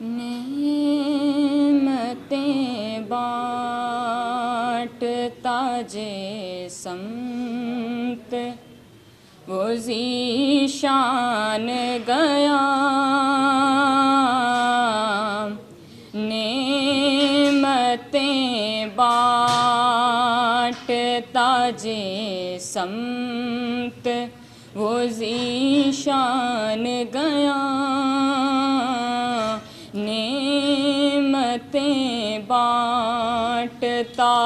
نعمتیں بانٹتا جے سمت وہ ذیشان گیا، نعمتیں بانٹتا جے سمت وہ ذیشان گیا، نعمتیں بانٹتا،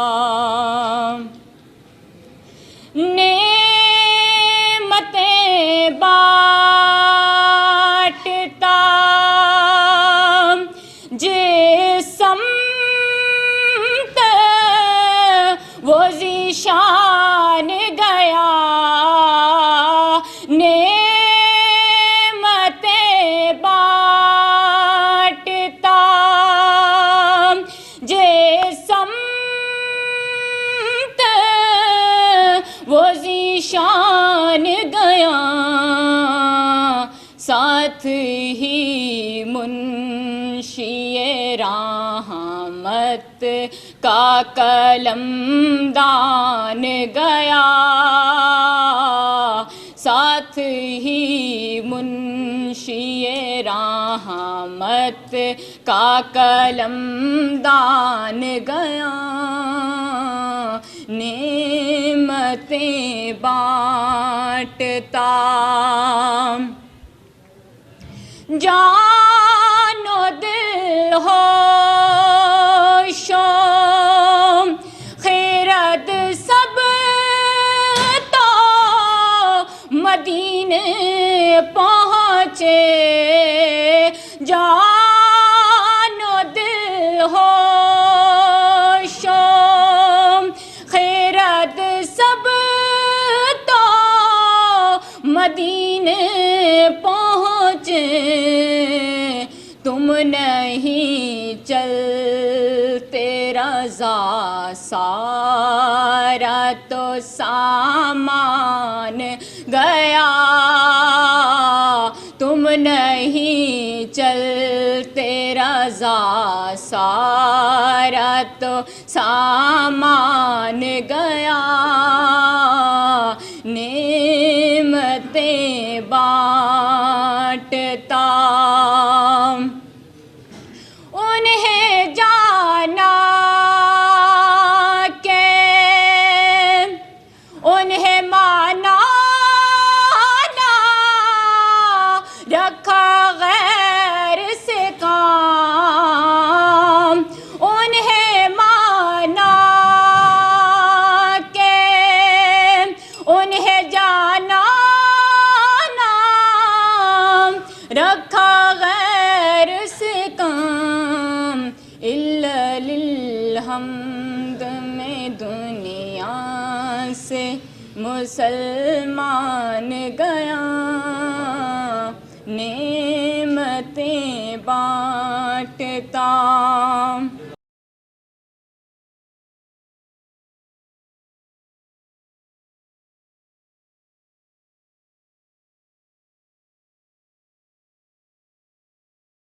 نعمتیں بانٹتا جے سمت وہ ذیشان گیا، نعمتیں بانٹتا جے سمت وہ ذیشان گیا، ساتھ ہی منشی رحمت کا قلم دان گیا، ساتھ ہی منشی رحمت کا قلم دان گیا، نعمتیں بانٹتا، جان و دل ہوش و خیرت سب تو مدینے پہنچے، جان و دل ہوش و خیرت سب تو مدینے پہنچے، تم نہیں چلتے رضا سارا تو سامان گیا، تم نہیں چلتے رضا سارا تو سامان گیا، نعمتیں بانٹتا، انہیں جانا کہ انہیں مانا نہ رکھا غیر سے کام، انہیں مانا کہ انہیں جانا نہ رکھا غیر سے کام، الا للحمد میں دنیا سے مسلمان گیا، نعمتیں بانٹتا۔